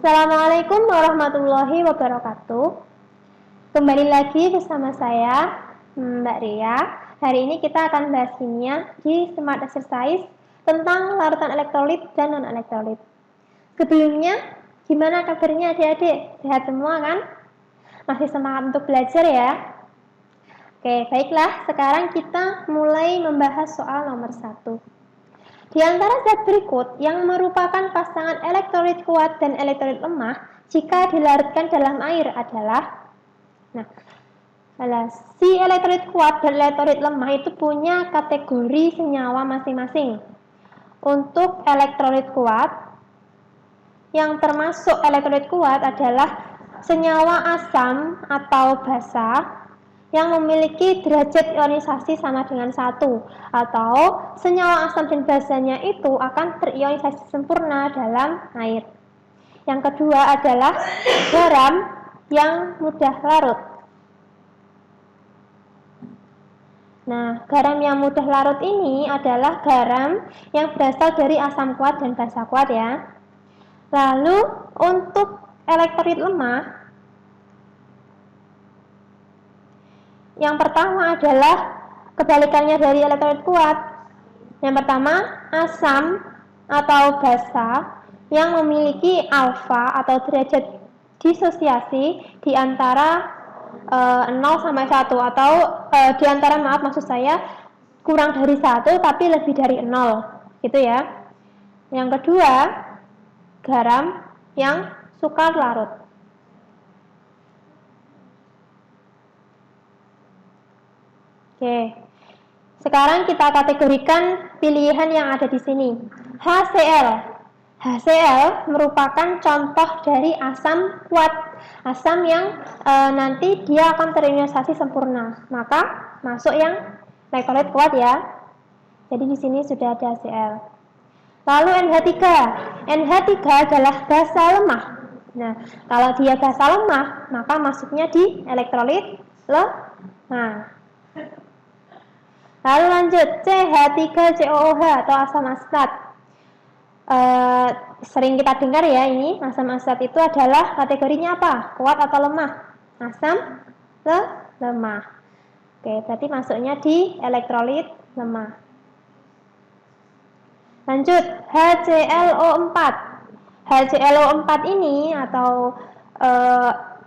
Assalamualaikum warahmatullahi wabarakatuh. Kembali lagi bersama saya, Mbak Ria. Hari ini kita akan bahas kimia di Smart Exercise tentang larutan elektrolit dan non-elektrolit. Sebelumnya, gimana kabarnya adik-adik? Sehat semua kan? Masih semangat untuk belajar ya? Oke, baiklah. Sekarang kita mulai membahas soal nomor 1. Di antara zat berikut yang merupakan pasangan elektrolit kuat dan elektrolit lemah jika dilarutkan dalam air adalah si elektrolit kuat dan elektrolit lemah itu punya kategori senyawa masing-masing. Untuk elektrolit kuat, yang termasuk elektrolit kuat adalah senyawa asam atau basa yang memiliki derajat ionisasi sama dengan 1, atau senyawa asam dan basanya itu akan terionisasi sempurna dalam air. Yang kedua adalah garam yang mudah larut. Nah, garam yang mudah larut ini adalah garam yang berasal dari asam kuat dan basa kuat ya. Lalu untuk elektrolit lemah, yang pertama adalah kebalikannya dari elektrolit kuat. Yang pertama, asam atau basa yang memiliki alfa atau derajat disosiasi di antara 0 sampai 1 atau di antara maksud saya kurang dari 1 tapi lebih dari 0 gitu ya. Yang kedua, garam yang sukar larut. Oke, sekarang kita kategorikan pilihan yang ada di sini. HCl. HCl merupakan contoh dari asam kuat, asam yang nanti dia akan terionisasi sempurna. Maka masuk yang elektrolit kuat ya. Jadi di sini sudah ada HCl. Lalu NH3. NH3 adalah basa lemah. Nah, kalau dia basa lemah, maka masuknya di elektrolit lemah. Lalu lanjut, CH3COOH atau asam asetat. Sering kita dengar ya ini, asam asetat itu adalah kategorinya apa? Kuat atau lemah? Asam lemah. Oke, berarti masuknya di elektrolit lemah. Lanjut, HClO4. HClO4 ini atau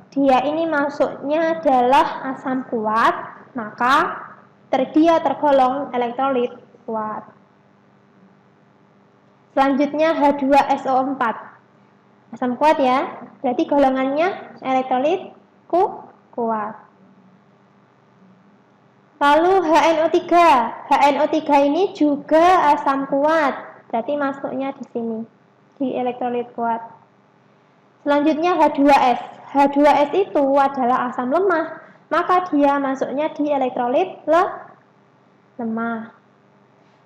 dia ini masuknya adalah asam kuat, maka dia tergolong elektrolit kuat. Selanjutnya H2SO4. Asam kuat ya, berarti golongannya elektrolit kuat. Lalu HNO3. HNO3 ini juga asam kuat, berarti masuknya di sini, di elektrolit kuat. Selanjutnya H2S. H2S itu adalah asam lemah, maka dia masuknya di elektrolit lemah.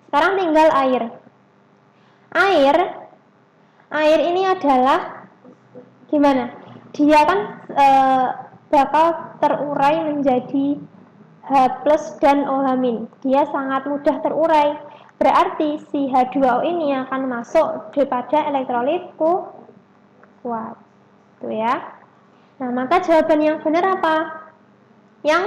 Sekarang tinggal air. Air ini adalah gimana? Dia kan bakal terurai menjadi H+ dan OH-. Dia sangat mudah terurai. Berarti si H2O ini akan masuk daripada elektrolit kuat. Tuh ya. Nah, maka jawaban yang benar apa? Yang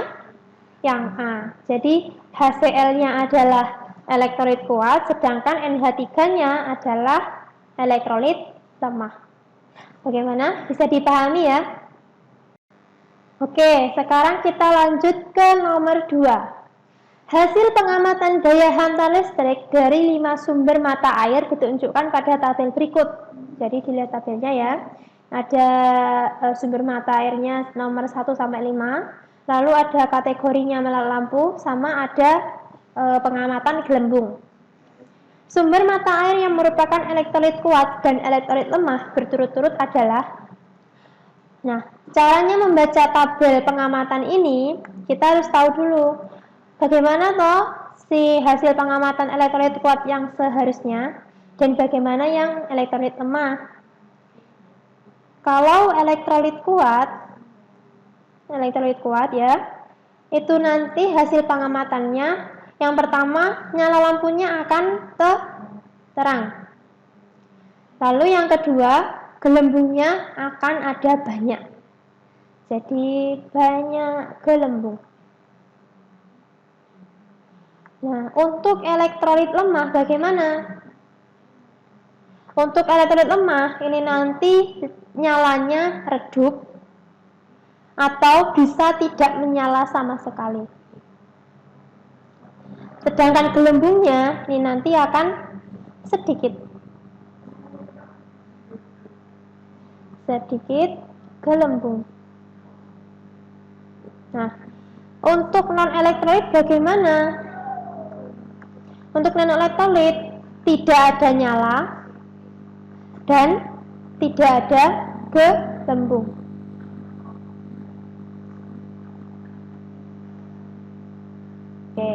A. Jadi HCl-nya adalah elektrolit kuat, sedangkan NH3-nya adalah elektrolit lemah. Bagaimana? Bisa dipahami ya? Oke, sekarang kita lanjut ke nomor 2. Hasil pengamatan daya hantar listrik dari 5 sumber mata air ditunjukkan pada tabel berikut. Jadi dilihat tabelnya ya. Ada sumber mata airnya nomor 1 sampai 5. Lalu ada kategorinya lampu, sama ada pengamatan gelembung. Sumber mata air yang merupakan elektrolit kuat dan elektrolit lemah berturut-turut adalah. Nah, caranya membaca tabel pengamatan ini, kita harus tahu dulu bagaimana toh si hasil pengamatan elektrolit kuat yang seharusnya dan bagaimana yang elektrolit lemah. Kalau elektrolit kuat ya, itu nanti hasil pengamatannya yang pertama nyala lampunya akan terang. Lalu yang kedua gelembungnya akan ada banyak. Jadi banyak gelembung. Nah, untuk elektrolit lemah bagaimana? Untuk elektrolit lemah ini nanti nyalanya redup atau bisa tidak menyala sama sekali. Sedangkan gelembungnya ini nanti akan sedikit gelembung. Nah, untuk non elektrolit bagaimana? Untuk non elektrolit tidak ada nyala dan tidak ada gelembung. Oke.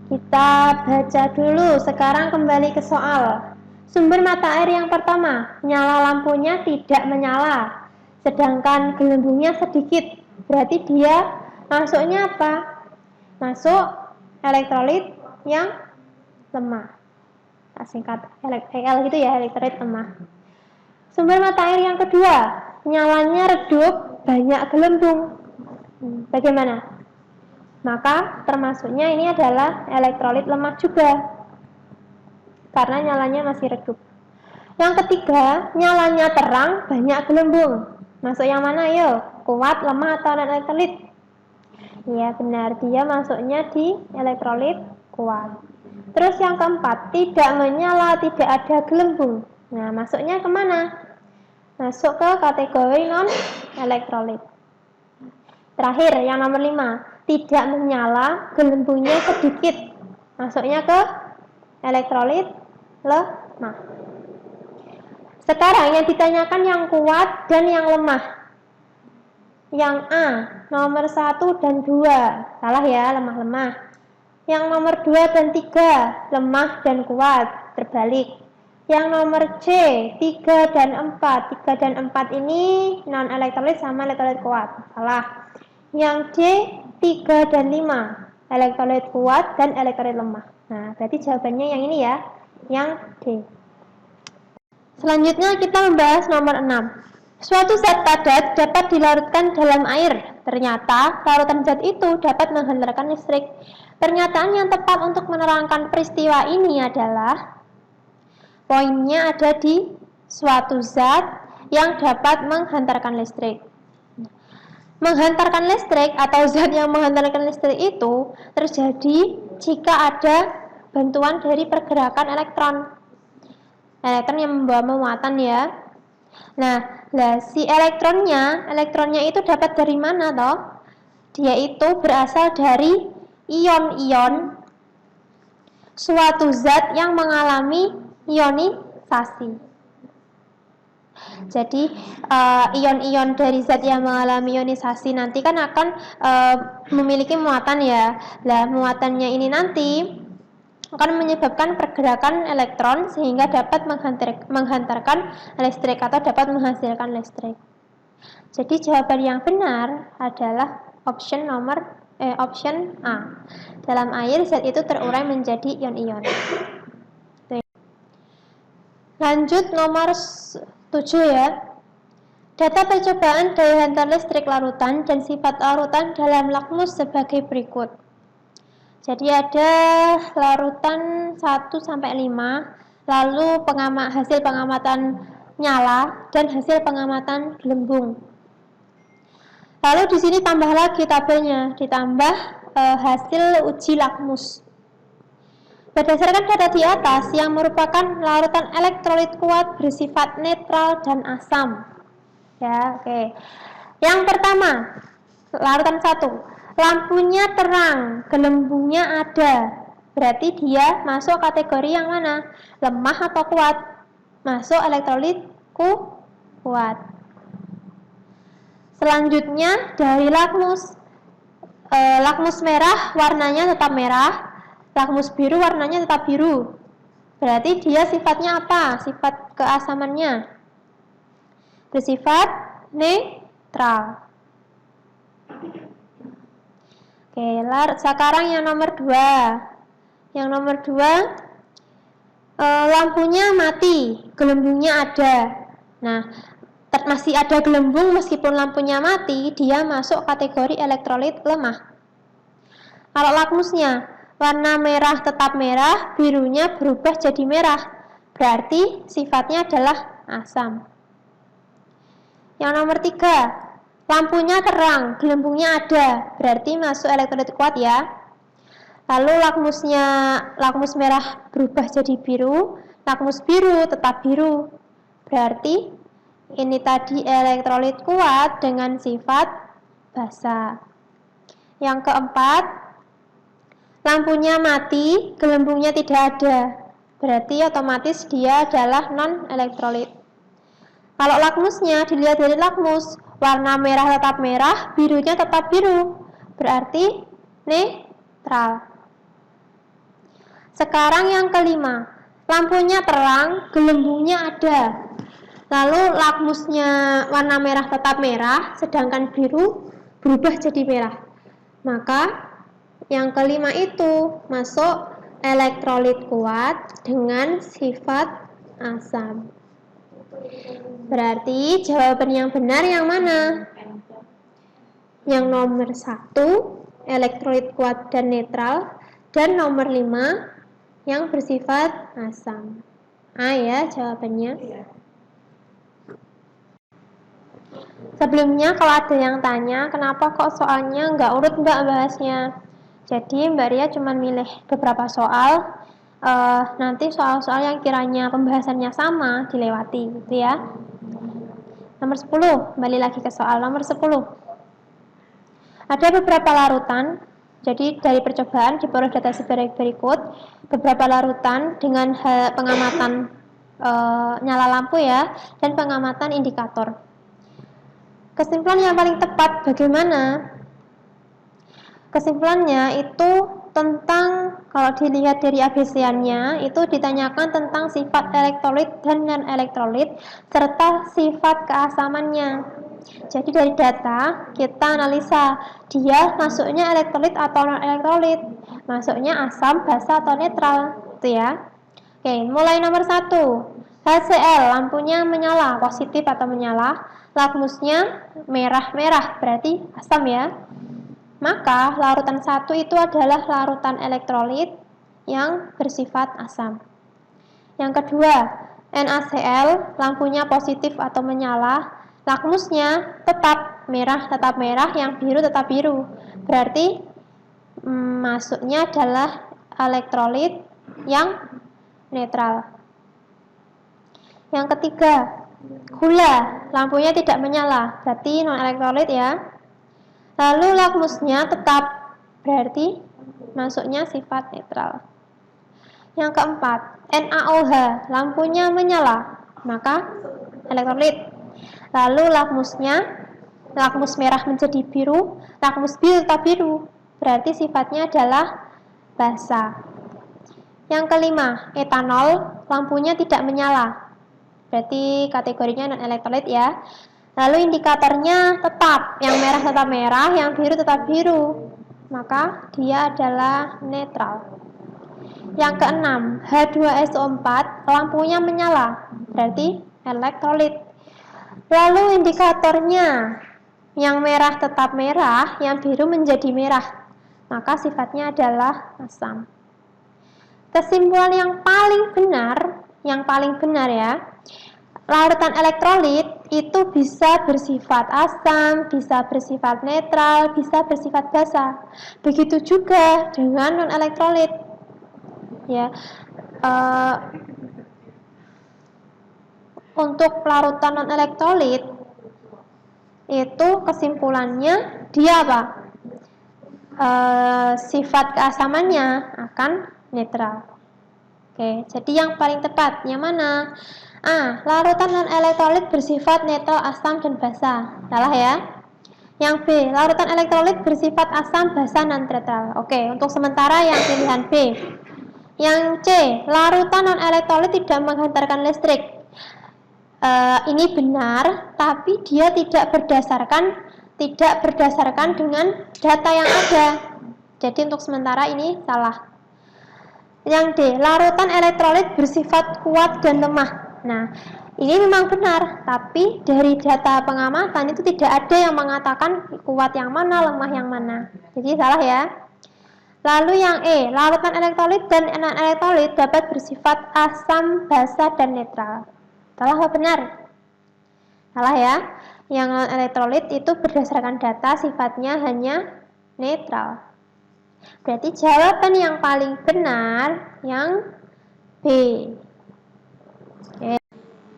Kita baca dulu. Sekarang kembali ke soal. Sumber mata air yang pertama, nyala lampunya tidak menyala, sedangkan gelembungnya sedikit. Berarti dia masuknya apa? Masuk elektrolit yang lemah. Singkat EL gitu ya, elektrolit lemah. Sumber mata air yang kedua, nyalanya redup, banyak gelembung. Bagaimana? Maka termasuknya ini adalah elektrolit lemah juga, karena nyalanya masih redup. Yang ketiga, nyalanya terang, banyak gelembung. Masuk yang mana yuk? Kuat, lemah, atau non elektrolit? Ya benar, dia masuknya di elektrolit kuat. Terus yang keempat, tidak menyala, tidak ada gelembung. Nah, masuknya kemana? Masuk ke kategori non elektrolit. Terakhir, yang nomor 5, tidak menyala, gelembungnya sedikit. Masuknya ke elektrolit lemah. Sekarang yang ditanyakan yang kuat dan yang lemah. Yang A, nomor 1 dan 2. Salah ya, lemah-lemah. Yang nomor 2 dan 3, lemah dan kuat. Terbalik. Yang nomor C, 3 dan 4. 3 dan 4 ini non elektrolit sama elektrolit kuat. Salah. Yang D, 3 dan 5. Elektrolit kuat dan elektrolit lemah. Nah, berarti jawabannya yang ini ya. Yang D. Selanjutnya kita membahas nomor 6. Suatu zat padat dapat dilarutkan dalam air. Ternyata larutan zat itu dapat menghantarkan listrik. Pernyataan yang tepat untuk menerangkan peristiwa ini adalah poinnya ada di suatu zat yang dapat menghantarkan listrik. Menghantarkan listrik atau zat yang menghantarkan listrik itu terjadi jika ada bantuan dari pergerakan elektron. Elektron yang membawa muatan ya. Nah, si elektronnya itu dapat dari mana toh? Dia itu berasal dari ion-ion suatu zat yang mengalami ionisasi. Jadi ion-ion dari zat yang mengalami ionisasi nanti kan akan memiliki muatan ya. Nah, muatannya ini nanti akan menyebabkan pergerakan elektron sehingga dapat menghantarkan listrik atau dapat menghasilkan listrik. Jadi jawaban yang benar adalah option A. Dalam air zat itu terurai menjadi ion-ion. Lanjut nomor 7 ya. Data percobaan daya hantar listrik larutan dan sifat larutan dalam lakmus sebagai berikut. Jadi ada larutan 1-5, lalu hasil pengamatan nyala dan hasil pengamatan gelembung. Lalu di sini tambah lagi tabelnya, ditambah hasil uji lakmus. Berdasarkan data di atas yang merupakan larutan elektrolit kuat bersifat netral dan asam. Ya, oke. Yang pertama, larutan 1. Lampunya terang, gelembungnya ada. Berarti dia masuk kategori yang mana? Lemah atau kuat? Masuk elektrolit kuat. Selanjutnya dari lakmus. Lakmus merah warnanya tetap merah, lakmus biru warnanya tetap biru. Berarti dia sifatnya apa? Sifat keasamannya bersifat netral. Oke, sekarang yang nomor 2. Yang nomor 2, Lampunya mati, gelembungnya ada. Nah, masih ada gelembung meskipun lampunya mati, dia masuk kategori elektrolit lemah. Kalau lakmusnya, warna merah tetap merah, birunya berubah jadi merah, berarti sifatnya adalah asam. Yang nomor 3, lampunya terang, gelembungnya ada, berarti masuk elektrolit kuat ya. Lalu lakmus merah berubah jadi biru, lakmus biru tetap biru. Berarti ini tadi elektrolit kuat dengan sifat basa. Yang keempat, lampunya mati, gelembungnya tidak ada. Berarti otomatis dia adalah non-elektrolit. Kalau lakmusnya dilihat dari lakmus, warna merah tetap merah, birunya tetap biru. Berarti netral. Sekarang yang kelima, lampunya terang, gelembungnya ada. Lalu lakmusnya warna merah tetap merah, sedangkan biru berubah jadi merah. Maka yang kelima itu masuk elektrolit kuat dengan sifat asam. Berarti jawaban yang benar yang mana? Yang nomor 1, elektrolit kuat dan netral, dan nomor 5, yang bersifat asam. A ya jawabannya. Sebelumnya kalau ada yang tanya, kenapa kok soalnya nggak urut Mbak bahasnya? Jadi Mbak Ria cuma milih beberapa soal, nanti soal-soal yang kiranya pembahasannya sama dilewati gitu ya. Nomor 10, kembali lagi ke soal nomor 10. Ada beberapa larutan. Jadi dari percobaan diperoleh data sebagai berikut, beberapa larutan dengan pengamatan nyala lampu ya, dan pengamatan indikator. Kesimpulan yang paling tepat bagaimana? Kesimpulannya itu tentang, kalau dilihat dari ABC-annya, itu ditanyakan tentang sifat elektrolit dan non-elektrolit, serta sifat keasamannya. Jadi dari data kita analisa dia masuknya elektrolit atau non-elektrolit, masuknya asam, basa atau netral, gitu ya. Oke, mulai nomor 1, HCl, lampunya menyala, positif atau menyala, lakmusnya merah-merah, berarti asam ya. Maka larutan 1 itu adalah larutan elektrolit yang bersifat asam. Yang kedua, NaCl, lampunya positif atau menyala, lakmusnya tetap merah, yang biru tetap biru. Berarti masuknya adalah elektrolit yang netral. Yang ketiga, gula, lampunya tidak menyala, berarti non-elektrolit ya. Lalu lakmusnya tetap, berarti masuknya sifat netral. Yang keempat, NaOH, lampunya menyala, maka elektrolit. Lalu lakmus merah menjadi biru, lakmus biru tetap biru, berarti sifatnya adalah basa. Yang kelima, etanol, lampunya tidak menyala, berarti kategorinya non-elektrolit ya. Lalu indikatornya tetap, yang merah tetap merah, yang biru tetap biru, maka dia adalah netral. Yang keenam, H2SO4, lampunya menyala, berarti elektrolit. Lalu indikatornya, yang merah tetap merah, yang biru menjadi merah, maka sifatnya adalah asam. Kesimpulan yang paling benar ya, larutan elektrolit itu bisa bersifat asam, bisa bersifat netral, bisa bersifat basa. Begitu juga dengan non-elektrolit. Ya, untuk larutan non-elektrolit itu kesimpulannya dia apa? Sifat keasamannya akan netral. Oke, jadi yang paling tepat yang mana? A, larutan non-elektrolit bersifat netral, asam, dan basa. Salah ya. Yang B, larutan elektrolit bersifat asam, basa, non-netral. Oke, untuk sementara yang pilihan B. Yang C, larutan non-elektrolit tidak menghantarkan listrik. Ini benar, tapi dia tidak berdasarkan dengan data yang ada. Jadi untuk sementara ini salah. Yang D, larutan elektrolit bersifat kuat dan lemah. Nah, ini memang benar, tapi dari data pengamatan itu tidak ada yang mengatakan kuat yang mana, lemah yang mana. Jadi salah ya. Lalu yang E, larutan elektrolit dan non-elektrolit dapat bersifat asam, basa, dan netral. Salah atau benar? Salah ya. Yang non-elektrolit itu berdasarkan data sifatnya hanya netral. Berarti jawaban yang paling benar yang B. Oke.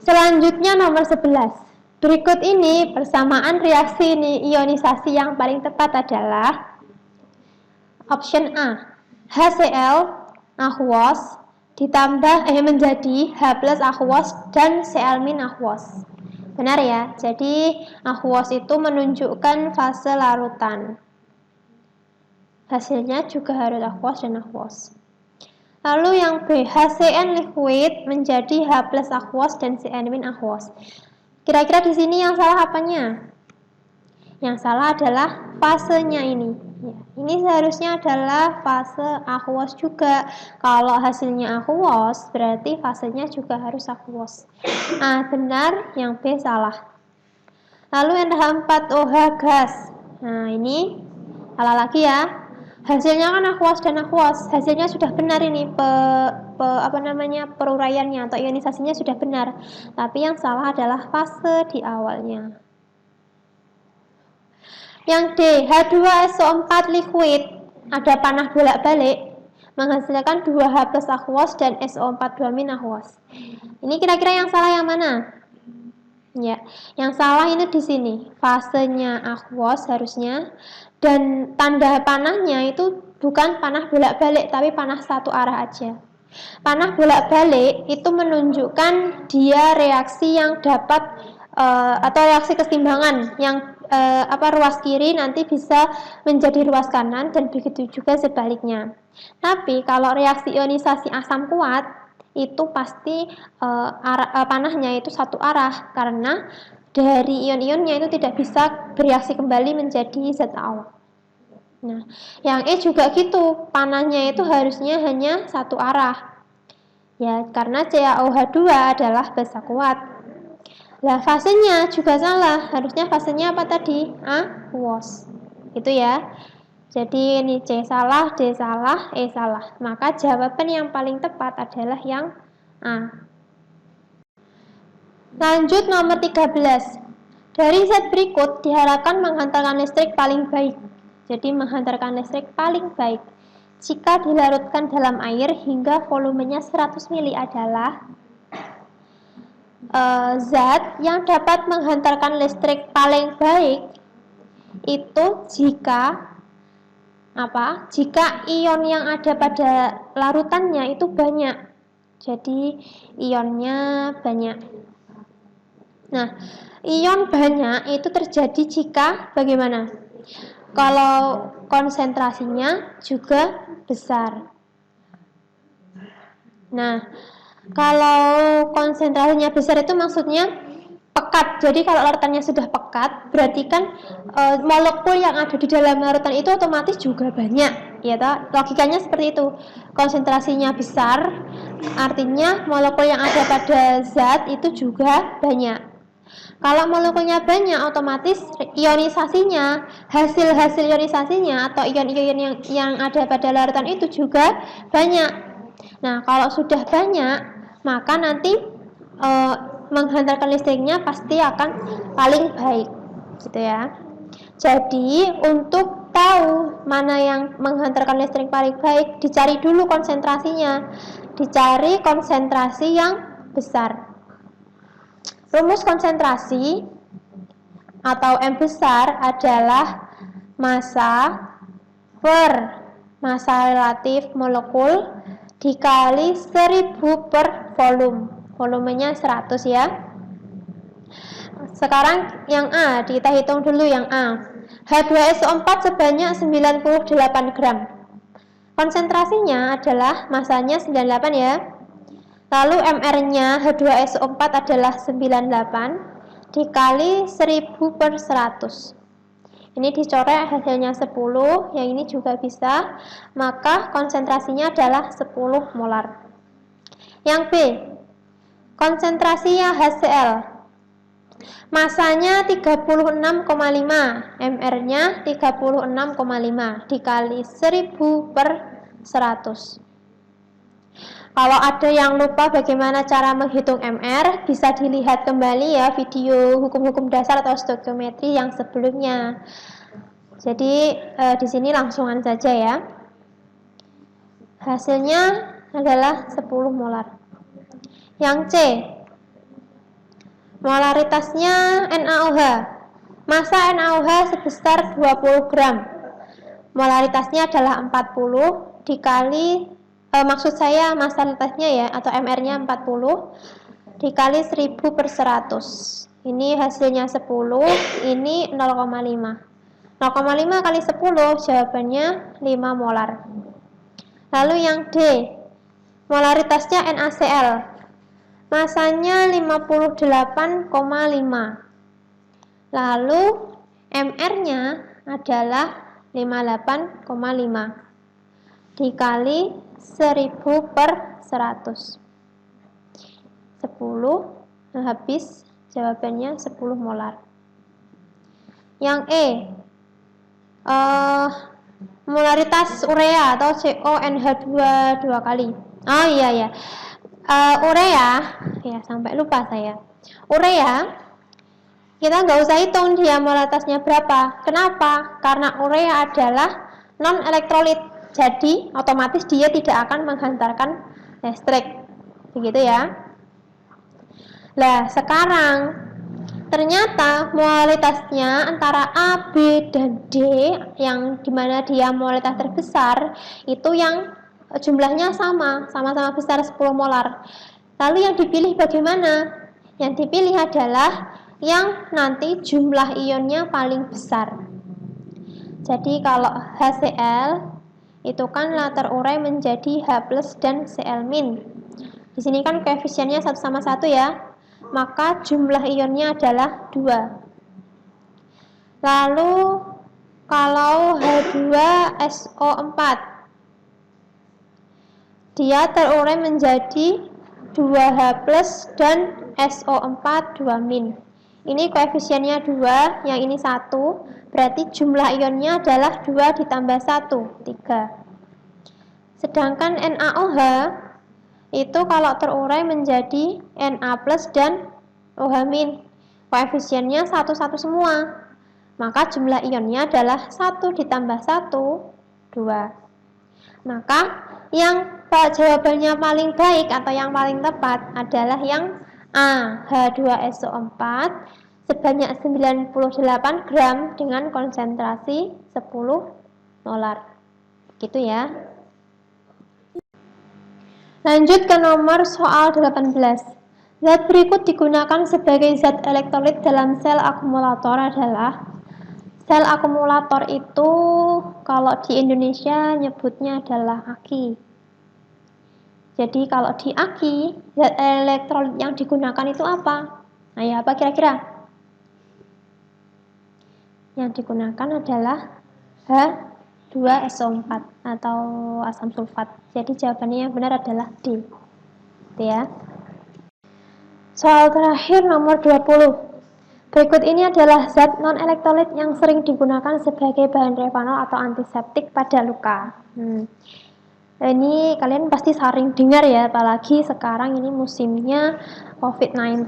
Selanjutnya nomor 11. Berikut ini persamaan reaksi ionisasi yang paling tepat adalah option A, HCl aqueous ditambah menjadi H plus aqueous dan Cl min aqueous. Benar ya? Jadi aqueous itu menunjukkan fase larutan. Hasilnya juga harus aqueous dan aqueous. Lalu yang B, HCN liquid menjadi H plus aqueous dan Cl min aqueous. Kira-kira di sini yang salah apanya? Yang salah adalah fasenya ini. Ya, ini seharusnya adalah fase aqueous juga. Kalau hasilnya aqueous, berarti fasenya juga harus aqueous. A benar, yang B salah. Lalu NH4OH gas. Nah, ini salah lagi ya. Hasilnya kan aqueous dan aqueous. Hasilnya sudah benar ini peruraiannya atau ionisasinya sudah benar. Tapi yang salah adalah fase di awalnya. Yang D, H2SO4 liquid, ada panah bolak-balik, menghasilkan 2H plus aqueous dan SO4 2 min aqueous. Ini kira-kira yang salah yang mana? Ya, yang salah ini di sini, fasenya aqueous harusnya, dan tanda panahnya itu bukan panah bolak-balik, tapi panah satu arah aja. Panah bolak-balik itu menunjukkan dia reaksi yang dapat atau reaksi keseimbangan yang ruas kiri nanti bisa menjadi ruas kanan dan begitu juga sebaliknya. Tapi kalau reaksi ionisasi asam kuat itu pasti panahnya itu satu arah karena dari ion-ionnya itu tidak bisa bereaksi kembali menjadi zat awal. Nah, yang E juga gitu, panahnya itu harusnya hanya satu arah. Ya, karena CaOH2 adalah basa kuat. Nah, fasenya juga salah. Harusnya fasenya apa tadi? Aqueous. Itu ya. Jadi ini C salah, D salah, E salah. Maka jawaban yang paling tepat adalah yang A. Lanjut nomor 13. Dari zat berikut diharapkan menghantarkan listrik paling baik. Jadi menghantarkan listrik paling baik jika dilarutkan dalam air hingga volumenya 100 mili adalah zat yang dapat menghantarkan listrik paling baik itu jika ion yang ada pada larutannya itu banyak. Jadi ionnya banyak. Nah, ion banyak itu terjadi jika bagaimana? Kalau konsentrasinya juga besar. Nah, kalau konsentrasinya besar itu maksudnya pekat. Jadi kalau larutannya sudah pekat, berarti kan molekul yang ada di dalam larutan itu otomatis juga banyak, ya toh? Logikanya seperti itu. Konsentrasinya besar, artinya molekul yang ada pada zat itu juga banyak. Kalau molekulnya banyak, otomatis ionisasinya, hasil ionisasinya atau ion-ion yang ada pada larutan itu juga banyak. Nah, kalau sudah banyak, maka nanti menghantarkan listriknya pasti akan paling baik, gitu ya. Jadi, untuk tahu mana yang menghantarkan listrik paling baik, dicari dulu konsentrasinya. Dicari konsentrasi yang besar. Rumus konsentrasi atau M besar adalah massa per massa relatif molekul dikali 1000 per volume. Volumenya 100 ya. Sekarang yang A, kita hitung dulu yang A. H2SO4 sebanyak 98 gram. Konsentrasinya adalah masanya 98 ya. Lalu MR-nya H2SO4 adalah 98 dikali 1000 per 100. Ini dicoret hasilnya 10, yang ini juga bisa, maka konsentrasinya adalah 10 molar. Yang B, konsentrasinya HCl. Masanya 36,5, mR-nya 36,5 dikali 1000 per 100. Kalau ada yang lupa bagaimana cara menghitung MR, bisa dilihat kembali ya video hukum-hukum dasar atau stoikiometri yang sebelumnya. Jadi di sini langsungan saja ya. Hasilnya adalah 10 molar. Yang C, molaritasnya NaOH. Massa NaOH sebesar 20 gram. Molaritasnya adalah 40 dikali maksud saya masalitasnya ya, atau MR-nya 40 dikali 1000 per 100. Ini hasilnya 10, ini 0,5. 0,5 kali 10 jawabannya 5 molar. Lalu yang D, molaritasnya NaCl. Masanya 58,5. Lalu MR-nya adalah 58,5 dikali 1000 per 100. 10 habis, jawabannya 10 molar. Yang E, molaritas urea atau CONH2 dua kali. Oh iya ya, urea ya, sampai lupa saya. Urea kita nggak usah hitung dia molaritasnya berapa. Kenapa? Karena urea adalah non elektrolit, jadi otomatis dia tidak akan menghantarkan listrik, begitu ya. Nah sekarang ternyata molaritasnya antara A, B, dan D, yang dimana dia molaritas terbesar, itu yang jumlahnya sama-sama besar 10 molar. Lalu yang dipilih bagaimana? Yang dipilih adalah yang nanti jumlah ionnya paling besar. Jadi kalau HCl itu kan terurai menjadi H+ dan Cl-. Di sini kan koefisiennya 1 sama 1 ya. Maka jumlah ionnya adalah 2. Lalu kalau H2SO4 dia terurai menjadi 2H+ dan SO4 2-. Ini koefisiennya 2, yang ini 1, berarti jumlah ionnya adalah 2 ditambah 1, 3. Sedangkan NaOH itu kalau terurai menjadi Na+ dan OH-, koefisiennya 1 semua, maka jumlah ionnya adalah 1 ditambah 1, 2. Maka yang jawabannya paling baik atau yang paling tepat adalah yang A, H2SO4 sebanyak 98 gram dengan konsentrasi 10 molar. Gitu ya. Lanjut ke nomor soal 18. Zat berikut digunakan sebagai zat elektrolit dalam sel akumulator adalah. Sel akumulator itu kalau di Indonesia nyebutnya adalah aki. Jadi kalau di aki, zat elektrolit yang digunakan itu apa? Nah ya, apa kira-kira? Yang digunakan adalah H2SO4 atau asam sulfat. Jadi jawabannya yang benar adalah D. Gitu ya. Soal terakhir nomor 20. Berikut ini adalah zat non-elektrolit yang sering digunakan sebagai bahan revanol atau antiseptik pada luka. Ini kalian pasti sering dengar ya, apalagi sekarang ini musimnya COVID-19,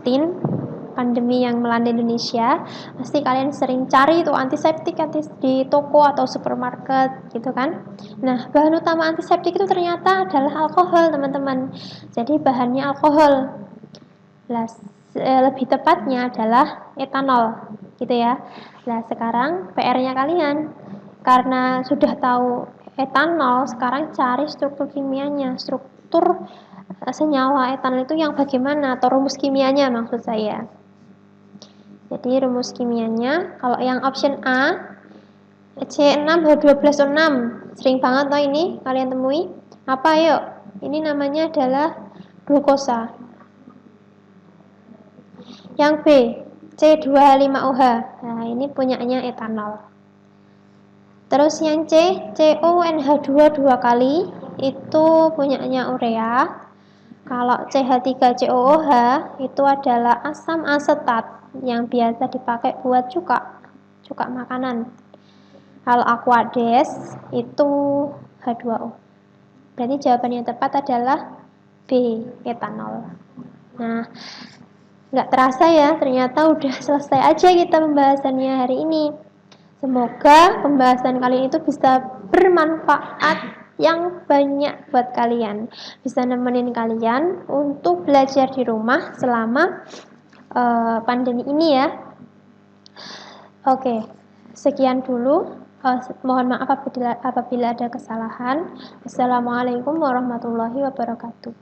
pandemi yang melanda Indonesia. Pasti kalian sering cari itu antiseptik di toko atau supermarket gitu kan. Nah, bahan utama antiseptik itu ternyata adalah alkohol, teman-teman. Jadi bahannya alkohol. Lebih tepatnya adalah etanol gitu ya. Nah, sekarang PR-nya kalian, karena sudah tahu etanol, sekarang cari struktur kimianya, struktur senyawa etanol itu yang bagaimana, atau rumus kimianya maksud saya. Jadi rumus kimianya, kalau yang option A, C6H12O6, sering banget loh ini kalian temui. Apa yuk? Ini namanya adalah glukosa. Yang B, C2H5OH. Nah, ini punyanya etanol. Terus yang C, CONH2 dua kali, itu punyanya urea. Kalau CH3COOH itu adalah asam asetat yang biasa dipakai buat cuka makanan. Kalau Aquades itu H2O. Berarti jawaban yang tepat adalah B, etanol. Nah, nggak terasa ya, ternyata udah selesai aja kita pembahasannya hari ini. Semoga pembahasan kali itu bisa bermanfaat yang banyak buat kalian. Bisa nemenin kalian untuk belajar di rumah selama pandemi ini ya. Oke, sekian dulu. Mohon maaf apabila ada kesalahan. Wassalamualaikum warahmatullahi wabarakatuh.